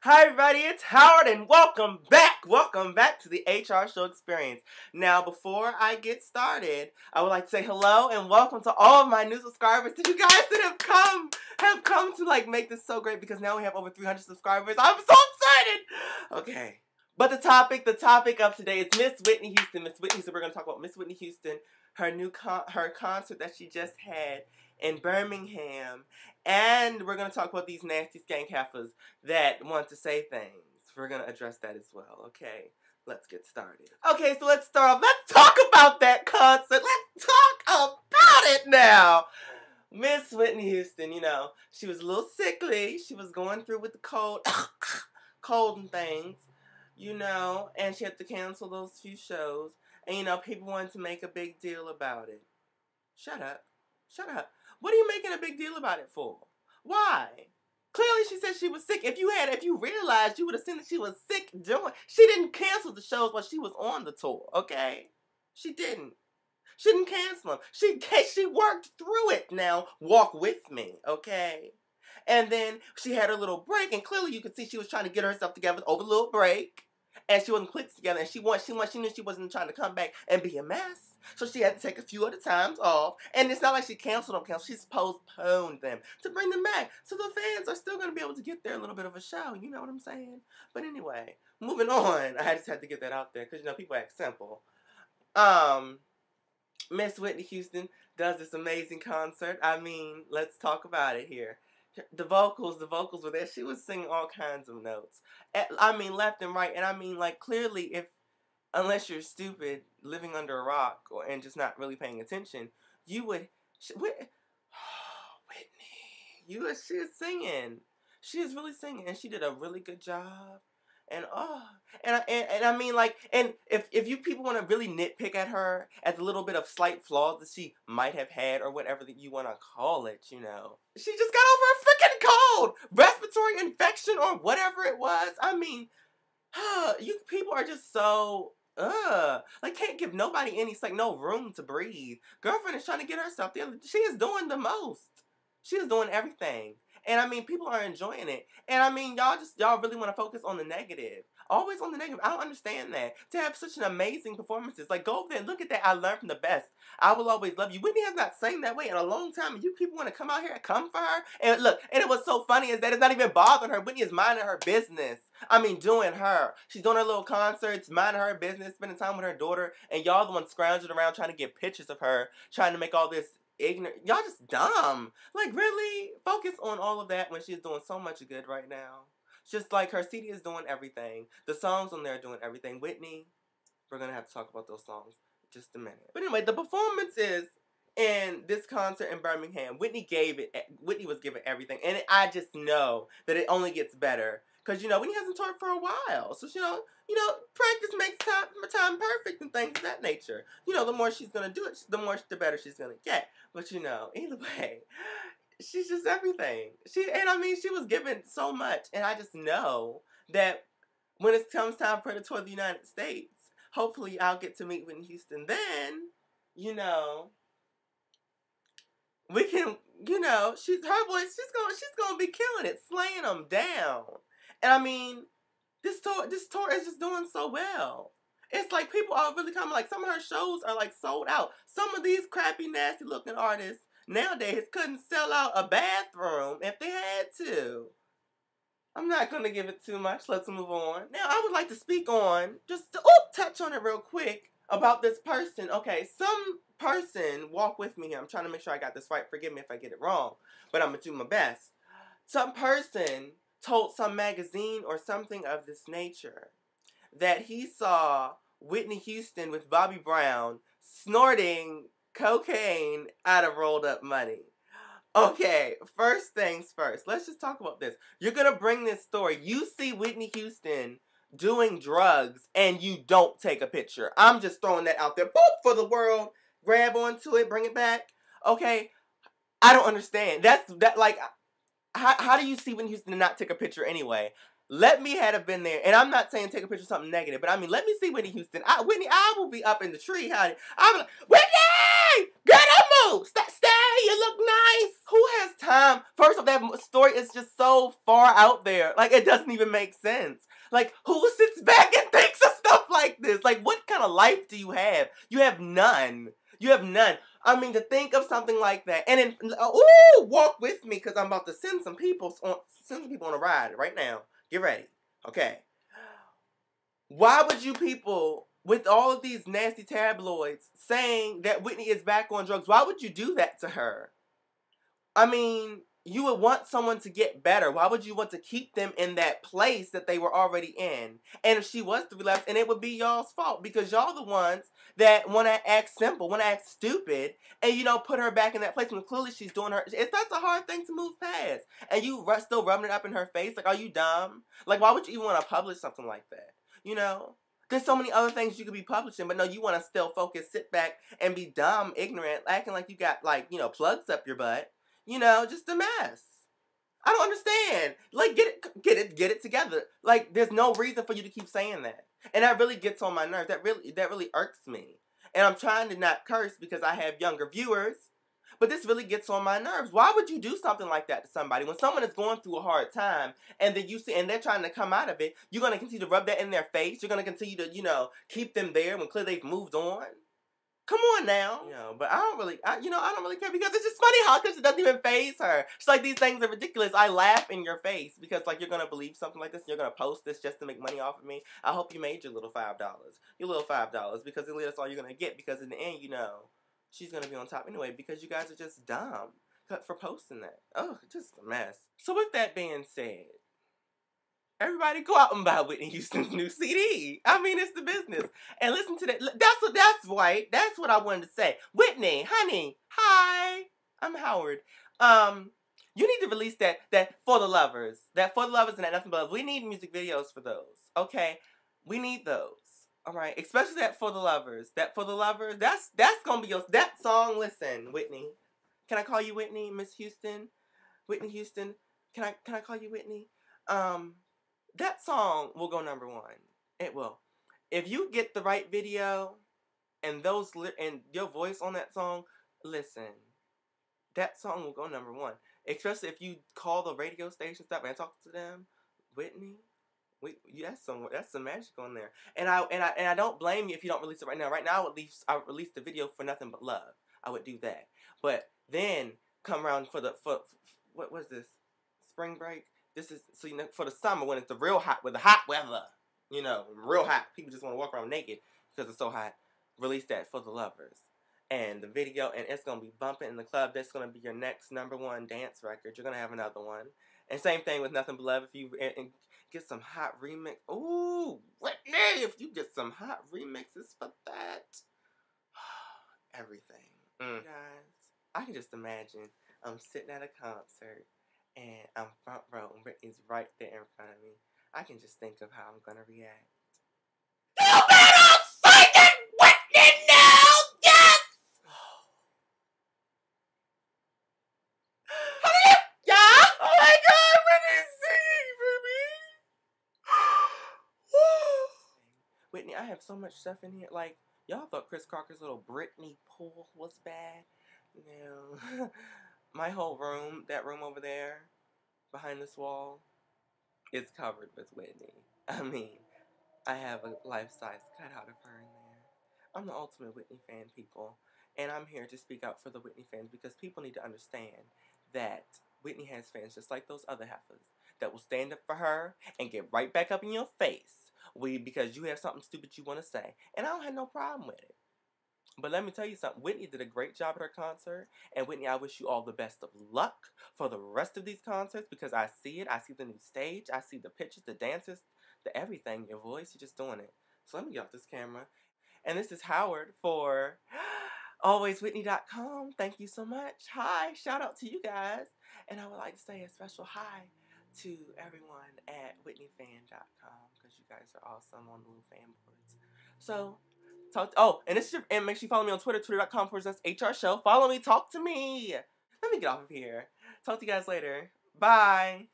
Hi everybody, it's Howard and welcome back to the HR Show Experience. Now before I get started, I would like to say hello and welcome to all of my new subscribers, to you guys that have come to like make this so great because now we have over 300 subscribers. I'm so excited! Okay. But the topic of today is Miss Whitney Houston. So we're going to talk about Miss Whitney Houston, her concert that she just had in Birmingham. And we're going to talk about these nasty skank heifers that want to say things. We're going to address that as well. Okay, let's get started. Okay, so let's start off. Let's talk about that concert. Let's talk about it now. Miss Whitney Houston, she was a little sickly. She was going through with the cold, cold and things, and she had to cancel those few shows. And, people wanted to make a big deal about it. Shut up. Shut up. What are you making a big deal about it for? Why? Clearly she said she was sick. If you realized, you would have seen that she was sick she didn't cancel the shows while she was on the tour, okay? She didn't. She didn't cancel them. She worked through it now. Walk with me, okay? And then she had her little break, and clearly you could see she was trying to get herself together over the little break. And she wasn't clicked together, and she knew she wasn't trying to come back and be a mess. So she had to take a few other times off. And it's not like she canceled them. She's postponed them to bring them back. So the fans are still going to be able to get there a little bit of a show. You know what I'm saying? But anyway, moving on. I just had to get that out there because, people act simple. Miss Whitney Houston does this amazing concert. I mean, let's talk about it here. The vocals were there. She was singing all kinds of notes. I mean, left and right. And I mean, like, clearly, unless you're stupid, living under a rock, and just not really paying attention, you would... Whitney. She is singing. She is really singing. And she did a really good job. And I mean, like, and if you people want to really nitpick at her, at the little bit of slight flaws that she might have had, or whatever that you want to call it, she just got over a freaking cold, respiratory infection, or whatever it was. I mean, you people are just so, like, can't give nobody no room to breathe. Girlfriend is trying to get herself together. She is doing the most. She is doing everything. And I mean, people are enjoying it. And I mean, y'all really want to focus on the negative. Always on the negative. I don't understand that. To have such an amazing performances. Like, go over there and look at that. I learned from the best. I will always love you. Whitney has not sang that way in a long time. And you people want to come out here and come for her. And look, and it was so funny is that it's not even bothering her. Whitney is minding her business. I mean, doing her. She's doing her little concerts, minding her business, spending time with her daughter. And y'all the ones scrounging around trying to get pictures of her. Trying to make all this ignorant. Y'all just dumb. Like, really? Focus on all of that when she's doing so much good right now. Just like her CD is doing everything. The songs on there are doing everything. Whitney, we're going to have to talk about those songs in just a minute. But anyway, the performances in this concert in Birmingham, Whitney was giving everything. And I just know that it only gets better. Because, Whitney hasn't toured for a while. So, practice makes time perfect and things of that nature. The more she's going to do it, the better she's going to get. But, either way, she's just everything. She was given so much. And I just know that when it comes time for her to tour the United States, hopefully I'll get to meet Whitney Houston then, we can, her voice, she's gonna be killing it, slaying them down. And I mean, this tour is just doing so well. It's like people are really coming, like some of her shows are like sold out. Some of these crappy, nasty looking artists nowadays couldn't sell out a bathroom if they had to. I'm not gonna give it too much. Let's move on. Now I would like to speak on, touch on it real quick about this person. Okay, some person, walk with me here. I'm trying to make sure I got this right. Forgive me if I get it wrong, but I'm gonna do my best. Some person told some magazine or something of this nature that he saw Whitney Houston with Bobby Brown snorting cocaine out of rolled up money. Okay, first things first. Let's just talk about this. You're going to bring this story. You see Whitney Houston doing drugs and you don't take a picture. I'm just throwing that out there. Boop, for the world. Grab onto it. Bring it back. Okay. I don't understand. How do you see Whitney Houston and not take a picture anyway? Let me have been there. And I'm not saying take a picture of something negative, but I mean, let me see Whitney Houston. Whitney, I will be up in the tree, honey. I'm like, Whitney! Girl, don't move! Stay! You look nice! Who has time? First of all, that story is just so far out there. Like, it doesn't even make sense. Like, who sits back and thinks of stuff like this? Like, what kind of life do you have? You have none. You have none. I mean, to think of something like that. And then, ooh, walk with me, because I'm about to send some people on a ride right now. Get ready. Okay. Why would you people, with all of these nasty tabloids, saying that Whitney is back on drugs, why would you do that to her? I mean, you would want someone to get better. Why would you want to keep them in that place that they were already in? And if she was to relapse, and it would be y'all's fault, because y'all the ones that want to act simple, want to act stupid, and, you know, put her back in that place when clearly she's doing her. That's a hard thing to move past. And you still rubbing it up in her face? Like, are you dumb? Like, why would you even want to publish something like that? You know? There's so many other things you could be publishing, but no, you want to still focus, sit back, and be dumb, ignorant, acting like you got, like, you know, plugs up your butt. You know, just a mess. I don't understand. Like, get it together. Like, there's no reason for you to keep saying that. And that really gets on my nerves. That really irks me. And I'm trying to not curse because I have younger viewers. But this really gets on my nerves. Why would you do something like that to somebody? When someone is going through a hard time and then you see, and they're trying to come out of it, you're going to continue to rub that in their face. You're going to continue to, you know, keep them there when clearly they've moved on. Come on now. You know, but I don't really care because it's just funny how it doesn't even faze her. She's like, these things are ridiculous. I laugh in your face because, like, you're going to believe something like this and you're going to post this just to make money off of me. I hope you made your little $5. Your little $5 because that's all you're going to get because in the end, you know, she's going to be on top anyway because you guys are just dumb for posting that. Oh, just a mess. So with that being said, everybody go out and buy Whitney Houston's new CD. I mean, it's the business. And listen to that. That's white. That's what I wanted to say. Whitney, honey, hi. I'm Howard. You need to release that For the Lovers. That For the Lovers and that Nothing But Love. We need music videos for those. Okay? We need those. All right? Especially that For the Lovers. That For the Lovers. That's going to be that song. Listen, Whitney. Can I call you Whitney, Miss Houston? Whitney Houston. Can I call you Whitney? That song will go #1. It will. If you get the right video and and your voice on that song, listen, that song will go #1. Especially if you call the radio station stuff and talk to them, Whitney. That's some magic on there. And I don't blame you if you don't release it right now. Right now, I would release the video for Nothing But Love. I would do that. But then come around for what was this? Spring break. This is, so you know, for the summer when it's the real hot, with the hot weather, you know, real hot. People just want to walk around naked because it's so hot. Release that For the Lovers. And the video, and it's going to be bumping in the club. That's going to be your next #1 dance record. You're going to have another one. And same thing with Nothing But Love. If you and get some hot remix. Ooh, Whitney, if you get some hot remixes for that. Everything. Guys, I can just imagine I'm sitting at a concert. And I'm front row, and Whitney's right there in front of me. I can just think of how I'm gonna react. You better sing it, Whitney, now! Yes! Yeah? Oh my God, Whitney's singing for me! Whitney, I have so much stuff in here. Like, y'all thought Chris Crocker's little Britney pool was bad? No. My whole room, that room over there, behind this wall, is covered with Whitney. I mean, I have a life-size cutout of her in there. I'm the ultimate Whitney fan, people. And I'm here to speak out for the Whitney fans because people need to understand that Whitney has fans just like those other heifers that will stand up for her and get right back up in your face because you have something stupid you want to say. And I don't have no problem with it. But let me tell you something. Whitney did a great job at her concert. And Whitney, I wish you all the best of luck for the rest of these concerts because I see it. I see the new stage. I see the pictures, the dances, the everything. Your voice, you're just doing it. So let me get off this camera. And this is Howard for AlwaysWhitney.com. Thank you so much. Hi. Shout out to you guys. And I would like to say a special hi to everyone at WhitneyFan.com because you guys are awesome on the little fan boards. So... and make sure you follow me on Twitter, twitter.com/HR show. Follow me, talk to me. Let me get off of here. Talk to you guys later. Bye.